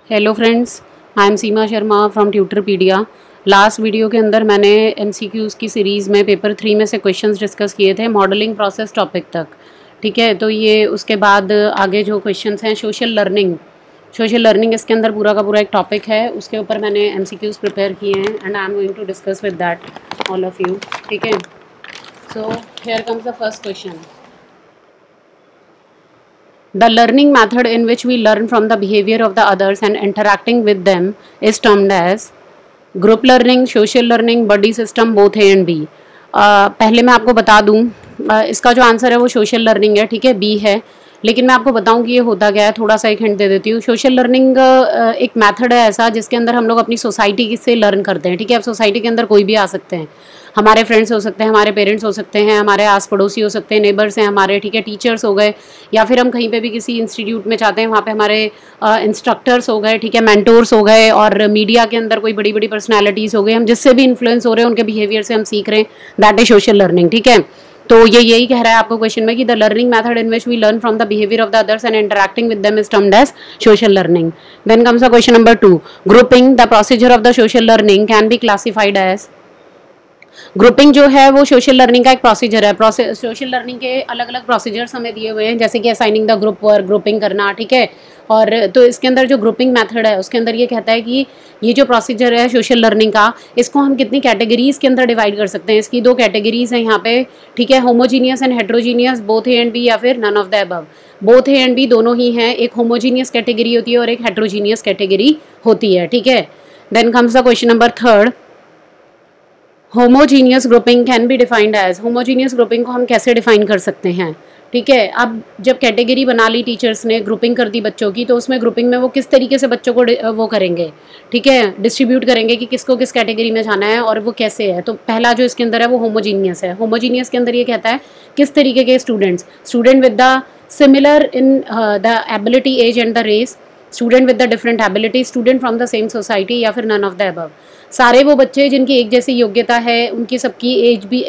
Hello friends, I am Seema Sharma from Tutorpedia. Last video के अंदर मैंने एमसीक्यूज़ की सीरीज़ में पेपर 3 में से क्वेश्चंस डिस्कस किए थे मॉडलिंग प्रोसेस टॉपिक तक। ठीक है, तो ये उसके बाद आगे जो क्वेश्चंस हैं सोशल लर्निंग इसके अंदर पूरा का पूरा एक टॉपिक है, उसके ऊपर मैंने एमसीक्यूज़ प्रिपेयर किए हैं and I am going to discuss with that all of you. ठीक है, so here comes the first question. The learning method in which we learn from the behavior of the others and interacting with them is termed as group learning, social learning, buddy system, both A and B। पहले मैं आपको बता दूं, इसका जो answer है वो social learning है। ठीक है, बी है, लेकिन मैं आपको बताऊं कि ये होता क्या है, थोड़ा सा एक हिंट दे देती हूँ। सोशल लर्निंग एक मेथड है ऐसा जिसके अंदर हम लोग अपनी सोसाइटी से लर्न करते हैं। ठीक है, अब सोसाइटी के अंदर कोई भी आ सकते हैं, हमारे फ्रेंड्स हो सकते हैं, हमारे पेरेंट्स हो सकते हैं, हमारे आस पड़ोसी हो सकते हैं, नेबर्स हैं हमारे। ठीक है, टीचर्स हो गए, या फिर हम कहीं पे भी किसी इंस्टीट्यूट में जाते हैं वहाँ पे हमारे इंस्ट्रक्टर्स हो गए। ठीक है, मेंटोर्स हो गए, और मीडिया के अंदर कोई बड़ी बड़ी पर्सनैलिटीज़ हो गई, हम जिससे भी इन्फ्लुएंस हो रहे हैं उनके बिहेवियर से हम सीख रहे हैं, दैट इज सोशल लर्निंग। ठीक है, तो ये यही कह रहा है आपको क्वेश्चन में कि the learning method in which we learn from the behaviour of the others and interacting with them is termed as social learning. Then comes the question number 2। Grouping the procedure of the social learning can be classified as. Grouping जो है वो social learning का एक procedure है। Social learning के अलग अलग procedures हमें दिए हुए हैं, जैसे कि assigning the group work, grouping करना। ठीक है, और तो इसके अंदर जो ग्रुपिंग मेथड है उसके अंदर ये कहता है कि ये जो प्रोसीजर है सोशल लर्निंग का, इसको हम कितनी कैटेगरीज के अंदर डिवाइड कर सकते हैं। इसकी 2 कैटेगरीज हैं यहाँ पे। ठीक है, homogeneous and heterogeneous, both A and B, या फिर none of the above. Both A and B दोनों ही हैं, एक होमोजीनियस कैटेगरी होती है और एक हेट्रोजीनियस कैटेगरी होती है। ठीक है, then comes the question number 3। Homogeneous grouping can be defined as. Homogeneous grouping को हम कैसे डिफाइन कर सकते हैं। ठीक है, अब जब कैटेगरी बना ली टीचर्स ने, ग्रुपिंग कर दी बच्चों की, तो उसमें ग्रुपिंग में वो किस तरीके से बच्चों को वो करेंगे। ठीक है, डिस्ट्रीब्यूट करेंगे कि किसको किस कैटेगरी में जाना है और वो कैसे है। तो पहला जो इसके अंदर है वो होमोजीनियस है। होमोजीनियस के अंदर ये कहता है किस तरीके के student with the similar in the ability, as and the race, student with the different ability, student from the same society, या फिर नन ऑफ द अबव। सारे वो बच्चे जिनकी एक जैसी योग्यता है, उनकी सबकी एज भी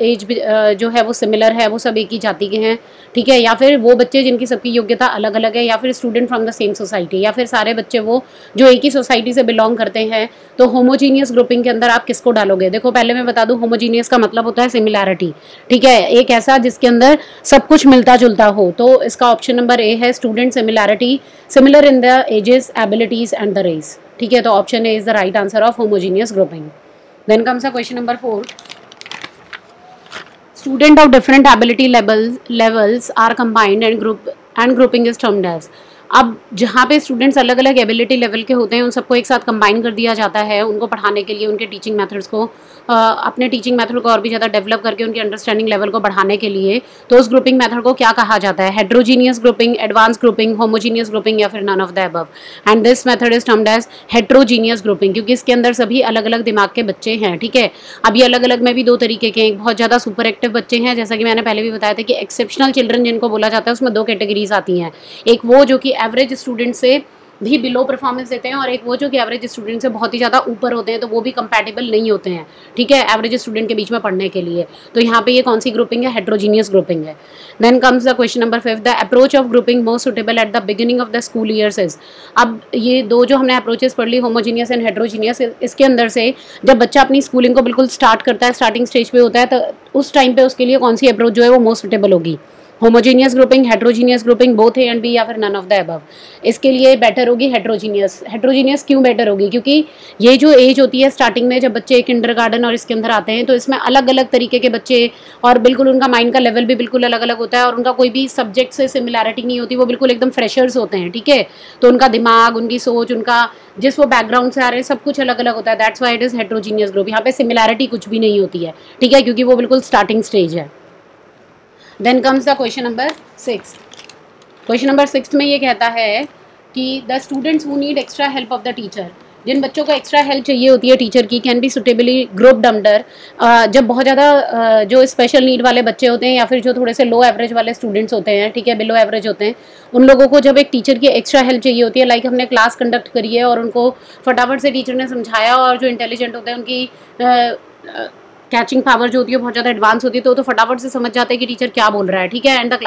जो है वो सिमिलर है, वो सब एक ही जाति के हैं। ठीक है, या फिर वो बच्चे जिनकी सबकी योग्यता अलग अलग है, या फिर student from the same society, या फिर सारे बच्चे वो जो एक ही सोसाइटी से बिलोंग करते हैं। तो होमोजीनियस ग्रुपिंग के अंदर आप किसको डालोगे? देखो, पहले मैं बता दूं, होमोजीनियस का मतलब होता है सिमिलैरिटी। ठीक है, एक ऐसा जिसके अंदर सब कुछ मिलता जुलता हो। तो इसका ऑप्शन नंबर ए है, student similarity, similar in the ages, abilities and the race. ठीक है, तो option A is the right answer of homogeneous grouping. Then comes the question number 4। Student of different ability levels are combined and grouping is termed as. अब जहाँ पे students अलग अलग ability level के होते हैं, उन सबको एक साथ कंबाइन कर दिया जाता है उनको पढ़ाने के लिए, उनके टीचिंग मेथड्स को अपने टीचिंग मेथड को और भी ज़्यादा डेवलप करके उनकी अंडरस्टैंडिंग लेवल को बढ़ाने के लिए। तो उस ग्रुपिंग मेथड को क्या कहा जाता है? Heterogeneous grouping, advance grouping, homogeneous grouping, या फिर none of the above. And this method is termed as heterogeneous grouping, क्योंकि इसके अंदर सभी अलग अलग दिमाग के बच्चे हैं। ठीक है, अब ये अलग अलग में भी 2 तरीके के हैं। बहुत ज़्यादा सुपर एक्टिव बच्चे हैं, जैसा कि मैंने पहले भी बताया था कि एक्सेप्शनल चिल्ड्रन जिनको बोला जाता है, उसमें 2 कैटेगरीज आती हैं। एक वो जो कि एवरेज स्टूडेंट से भी बिलो परफॉर्मेंस देते हैं, और एक वो जो कि एवरेज स्टूडेंट से बहुत ही ज़्यादा ऊपर होते हैं, तो वो भी कंपैटिबल नहीं होते हैं। ठीक है, एवरेज स्टूडेंट के बीच में पढ़ने के लिए। तो यहाँ पे ये कौन सी ग्रुपिंग है? हेट्रोजीनियस ग्रुपिंग है। Then comes the question number 5। The approach of grouping most suitable at the beginning of the school years is. अब ये 2 जो हमने अप्रोचेस पढ़ ली, होमोजीनियस एंड हेट्रोजीनियस, इसके अंदर से जब बच्चा अपनी स्कूलिंग को बिल्कुल स्टार्ट करता है, स्टार्टिंग स्टेज पे होता है, तो उस टाइम पे उसके लिए कौन सी अप्रोच जो है वो मोस्ट सुटेबल होगी? Homogeneous grouping, heterogeneous grouping, both A and B, या फिर नन ऑफ द अबव। इसके लिए बेटर होगी हेट्रोजीनियस। हेट्रोजीनियस क्यों बेटर होगी? क्योंकि ये जो एज होती है स्टार्टिंग में, जब बच्चे किंडरगार्टन और इसके अंदर आते हैं, तो इसमें अलग अलग तरीके के बच्चे, और बिल्कुल उनका माइंड का लेवल भी बिल्कुल अलग अलग होता है, और उनका कोई भी सब्जेक्ट से सिमिलैरिटी नहीं होती, वो बिल्कुल एकदम फ्रेशर्स होते हैं। ठीक है, तो उनका दिमाग, उनकी सोच, उनका जिस वो बैकग्राउंड से आ रहे हैं, सब कुछ अलग अलग होता है। That's why it is heterogeneous group. यहाँ पे सिमिलैरिटी कुछ भी नहीं होती है। ठीक है, क्योंकि वो बिल्कुल स्टार्टिंग स्टेज है। Then comes the question number 6। Question number 6 में ये कहता है कि the students who need extra help of the teacher, जिन बच्चों को एक्स्ट्रा हेल्प चाहिए होती है टीचर की, can be suitably grouped under. जब बहुत ज़्यादा जो स्पेशल नीड वाले बच्चे होते हैं, या फिर जो थोड़े से लो एवरेज वाले स्टूडेंट्स होते हैं, ठीक है, बिलो एवरेज होते हैं, उन लोगों को जब एक टीचर की एक्स्ट्रा हेल्प चाहिए होती है, लाइक हमने क्लास कंडक्ट करी है और उनको फटाफट से टीचर ने समझाया, और जो इंटेलिजेंट होते हैं उनकी कैचिंग पावर जो होती है बहुत ज़्यादा एडवांस होती है, तो फटाफट से समझ जाते हैं कि टीचर क्या बोल रहा है, ठीक है, एंड द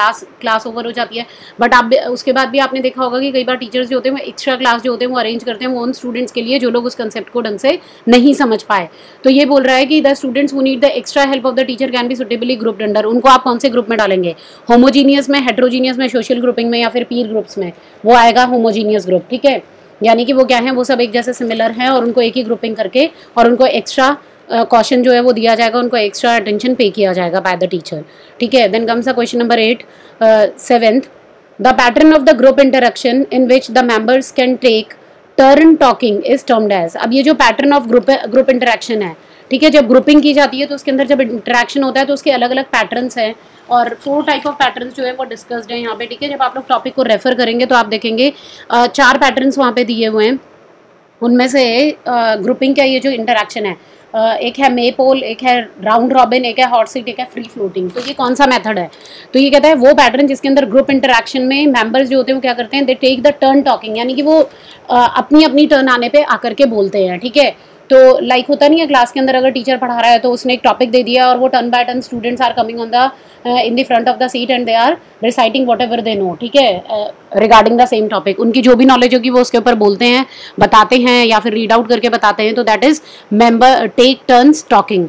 क्लास ओवर हो जाती है। बट आप उसके बाद भी आपने देखा होगा कि कई बार टीचर्स जो होते हैं वो एक्स्ट्रा क्लास जो होते हैं वो अरेंज करते हैं वो उन स्टूडेंट्स के लिए जो लोग उस कंसेप्ट को ढंग से नहीं समझ पाए। तो ये बोल रहा है कि the students who need the extra help of the teacher can be suitably grouped under. उनको आप कौन से ग्रुप में डालेंगे? होमोजीनियस में, हेट्रोजीनियस में, सोशल ग्रुपिंग में, या फिर पीर ग्रुप्स में? वो आएगा होमोजीनियस ग्रुप, ठीक है, यानी कि वो क्या है, वो सब एक जैसे सिमिलर हैं और उनको एक ही ग्रुपिंग करके और उनको एक्स्ट्रा क्वेश्चन जो है वो दिया जाएगा, उनको एक्स्ट्रा अटेंशन पे किया जाएगा बाय द टीचर, ठीक है। Then comes the question number 8, 7th, the pattern of the group interaction in which the members can take turn talking is termed as. अब ये जो पैटर्न ऑफ ग्रुप इंटरेक्शन है, ठीक है, जब ग्रुपिंग की जाती है तो उसके अंदर जब इंटरेक्शन होता है तो उसके अलग अलग पैटर्न्स हैं और 4 टाइप ऑफ पैटर्न्स जो है वो डिस्कस्ड हैं यहाँ पे, ठीक है। जब आप लोग टॉपिक को रेफर करेंगे तो आप देखेंगे 4 पैटर्न्स वहाँ पे दिए हुए हैं। उनमें से ग्रुपिंग का ये जो इंटरेक्शन है, एक है मे पोल, एक है राउंड रॉबिन, एक है हॉट सीट, एक है फ्री फ्लोटिंग। तो ये कौन सा मेथड है? तो ये कहता है वो पैटर्न जिसके अंदर ग्रुप इंटरेक्शन में मेंबर्स जो होते हैं वो क्या करते हैं, they take the turn talking, यानी कि वो अपनी अपनी टर्न आने पे आकर के बोलते हैं, ठीक है। तो लाइक होता नहीं है क्लास के अंदर अगर टीचर पढ़ा रहा है तो उसने एक टॉपिक दे दिया और वो turn by turn students are coming on the in the front of the seat and they are reciting whatever they know, ठीक है, रिगार्डिंग द सेम टॉपिक। उनकी जो भी नॉलेज होगी वो उसके ऊपर बोलते हैं, बताते हैं या फिर रीड आउट करके बताते हैं। तो that is member take turns talking.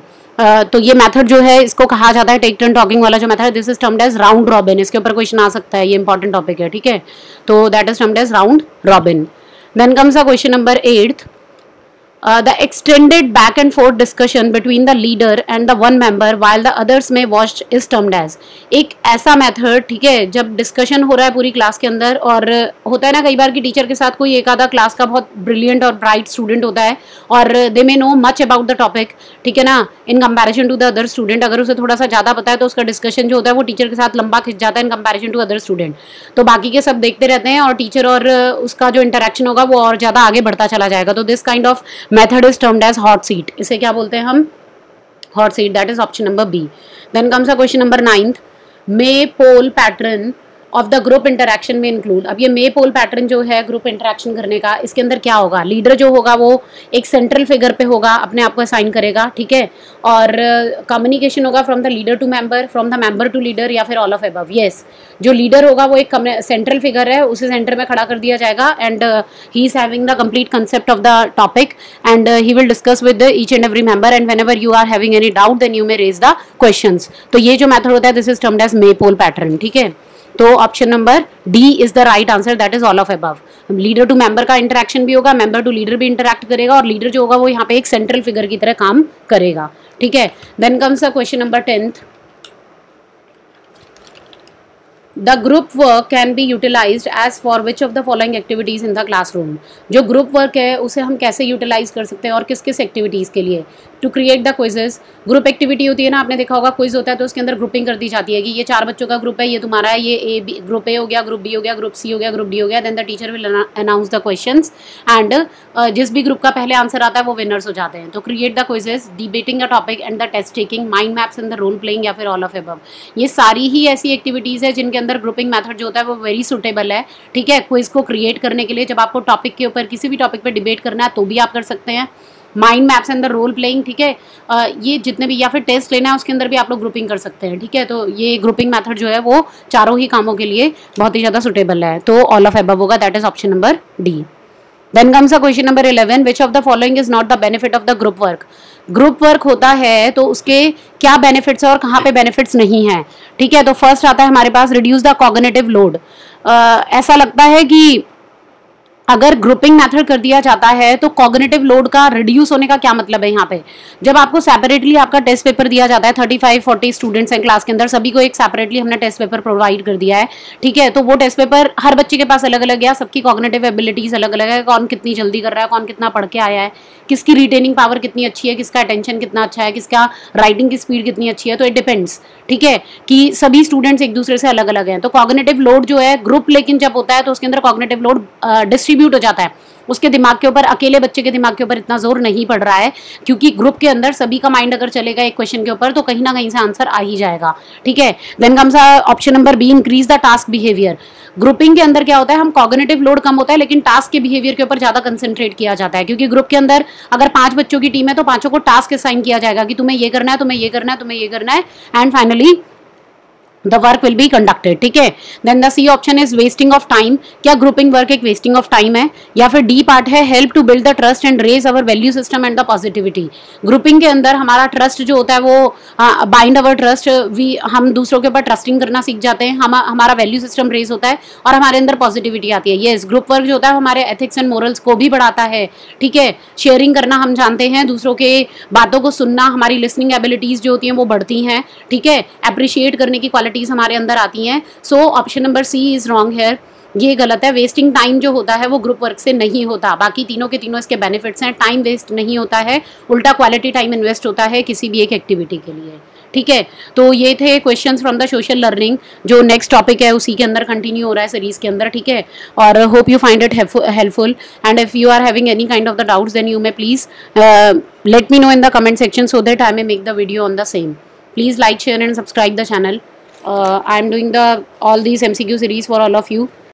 तो ये मेथड जो है इसको कहा जाता है, टेक टर्न टॉकिंग वाला जो मेथड है, this is termed as round robin. इसके ऊपर क्वेश्चन आ सकता है, ये इंपॉर्टेंट टॉपिक है, ठीक है। तो that is termed as round robin. Then comes the question number 8th, the extended back and forth discussion between the leader and the one member while the others may watch is termed as। एक ऐसा method, ठीक है, जब discussion हो रहा है पूरी class के अंदर और होता है ना कई बार कि टीचर के साथ कोई एक आधा क्लास का बहुत ब्रिलियंट और ब्राइट स्टूडेंट होता है और they may know much about the topic, ठीक है ना, in comparison to the other student. अगर उसे थोड़ा सा ज़्यादा पता है तो उसका डिस्कशन जो होता है वो टीचर के साथ लंबा खिंच जाता है in comparison to other student. तो बाकी के सब देखते रहते हैं और टीचर और उसका जो इंटरेक्शन होगा वो और ज़्यादा आगे बढ़ता चला जाएगा। तो this kind of method is termed as hot seat. इसे क्या बोलते हैं हम? Hot seat. That is option number B. Then comes a question number 9th, maypole pattern of the group interaction में इंक्लूड। अब ये मे पोल पैटर्न जो है ग्रुप इंटरेक्शन करने का, इसके अंदर क्या होगा? लीडर जो होगा वो एक सेंट्रल फिगर पे होगा, अपने आप को असाइन करेगा, ठीक है, और कम्युनिकेशन होगा from the leader to member, from the member to leader, या फिर ऑल ऑफ अबव। यस, जो लीडर होगा वो एक सेंट्रल फिगर है, उसे सेंटर में खड़ा कर दिया जाएगा and he is having the complete concept of the topic and he will discuss with each and every member and whenever you are having any doubt then you may raise the questions. तो ये जो method होता है this is termed as maypole pattern, ठीक है। तो option number D is the right answer, that is all of above. Leader to member का interaction भी होगा, मेंबर टू लीडर भी इंटरेक्ट करेगा और लीडर जो होगा वो यहाँ पे एक सेंट्रल फिगर की तरह काम करेगा, ठीक है। Then comes the question number 10th, the group work can be utilized as for which of the following activities in the classroom. जो ग्रुप वर्क है उसे हम कैसे यूटिलाइज कर सकते हैं और किस किस एक्टिविटीज़ के लिए? To create the quizzes. Group activity होती है ना, आपने देखा होगा क्विज होता है तो उसके अंदर ग्रुपिंग कर दी जाती है कि ये 4 बच्चों का ग्रुप है, ये तुम्हारा है, ये ए बी ग्रुप ए हो गया, ग्रुप बी हो गया, ग्रुप सी हो गया, ग्रुप डी हो गया। Then the teacher will announce the questions and जिस भी ग्रुप का पहले आंसर आता है वो विनर्स हो जाते हैं। तो create the quizzes, debating the topic and the test taking, mind maps and the role playing, या फिर ऑल ऑफ अबव। ये सारी ही ऐसी एक्टिविटीज़ है जिनके अंदर ग्रुपिंग मेथड जो होता है वो वेरी सुटेबल है, ठीक है, क्विज को क्रिएट करने के लिए। जब आपको टॉपिक के ऊपर किसी भी टॉपिक पे डिबेट करना है तो भी आप कर सकते हैं। Mind maps and the role playing, ठीक है, ये जितने भी, या फिर टेस्ट लेना है उसके अंदर भी आप लोग ग्रुपिंग कर सकते हैं, ठीक है। तो ये ग्रुपिंग मेथड जो है वो चारों ही कामों के लिए बहुत ही ज़्यादा सुटेबल है। तो ऑल ऑफ अबव होगा, that is option number D. Then comes a question number 11, which of the following is not the benefit of the group work. Group work होता है तो उसके क्या बेनिफिट्स है और कहाँ पे बेनिफिट्स नहीं है, ठीक है। तो फर्स्ट आता है हमारे पास रिड्यूस द कॉग्निटिव लोड। ऐसा लगता है कि अगर ग्रुपिंग मेथड कर दिया जाता है तो कॉग्निटिव लोड का रिड्यूस होने का क्या मतलब है यहाँ पे? जब आपको सेपरेटली आपका टेस्ट पेपर दिया जाता है, 35-40 स्टूडेंट्स हैं क्लास के अंदर, सभी को एक सेपरेटली हमने टेस्ट पेपर प्रोवाइड कर दिया है, ठीक है। तो वो टेस्ट पेपर हर बच्चे के पास अलग अलग है, सबकी कॉग्निटिव एबिलिटीज अलग अलग है, कौन कितनी जल्दी कर रहा है, कौन कितना पढ़ के आया है, किसकी रिटेनिंग पावर कितनी अच्छी है, किसका अटेंशन कितना अच्छा है, किसका राइटिंग की स्पीड कितनी अच्छी है। तो इट डिपेंड्स, ठीक है, कि सभी स्टूडेंट्स एक दूसरे से अलग अलग हैं। तो कॉग्निटिव लोड जो है ग्रुप लेकिन जब होता है तो उसके अंदर कॉग्निटिव लोड डिस्ट्रीब्यूट डिस्ट्रीब्यूट हो जाता है, उसके दिमाग के ऊपर, अकेले बच्चे के दिमाग के ऊपर इतना जोर नहीं पड़ रहा है, क्योंकि ग्रुप के अंदर सभी का माइंड अगर चलेगा एक क्वेश्चन के ऊपर तो कहीं ना कहीं से आंसर आ ही जाएगा, ठीक है। Then comes option number B, increase the task behaviour. Grouping के अंदर क्या होता है, हम कॉग्निटिव लोड कम होता है लेकिन टास्क के बिहेवियर के ऊपर ज्यादा कंसंट्रेट किया जाता है, क्योंकि ग्रुप के अंदर अगर 5 बच्चों की टीम है तो 5 को टास्क असाइन किया जाएगा कि तुम्हें ये करना है, तुम्हें ये करना है, तुम्हें ये करना है, and finally the work will be conducted, ठीक है। Then the C option is wasting of time. क्या ग्रुपिंग वर्क एक वेस्टिंग ऑफ टाइम है? या फिर डी पार्ट है, help to build the trust and raise our value system and the positivity. Grouping के अंदर हमारा ट्रस्ट जो होता है वो बाइंड अवर ट्रस्ट, हम दूसरों के ऊपर ट्रस्टिंग करना सीख जाते हैं, हमारा वैल्यू सिस्टम रेज होता है और हमारे अंदर पॉजिटिविटी आती है। येस, ग्रुप वर्क जो होता है हमारे एथिक्स एंड मोरल्स को भी बढ़ाता है, ठीक है। शेयरिंग करना हम जानते हैं, दूसरों के बातों को सुनना, हमारी लिसनिंग एबिलिटीज जो होती हैं वो बढ़ती हैं, ठीक है। अप्रिशिएट करने की क्वालिटीज हमारे अंदर आती हैं। So option number C is wrong here, ये गलत है। वेस्टिंग टाइम जो होता है वो ग्रुप वर्क से नहीं होता, बाकी तीनों के तीनों इसके बेनिफिट्स हैं। टाइम वेस्ट नहीं होता है, उल्टा क्वालिटी टाइम इन्वेस्ट होता है किसी भी एक एक्टिविटी के लिए, ठीक है। तो ये थे questions from the social learning, जो नेक्स्ट टॉपिक है उसी के अंदर कंटिन्यू हो रहा है सीरीज के अंदर, ठीक है। और hope you find it helpful, and if you are having any kind of the doubts then you may please let me know in the comment section so that I may make the video on the same. Please like, share and subscribe the channel. I am doing all these MCQ series for all of you.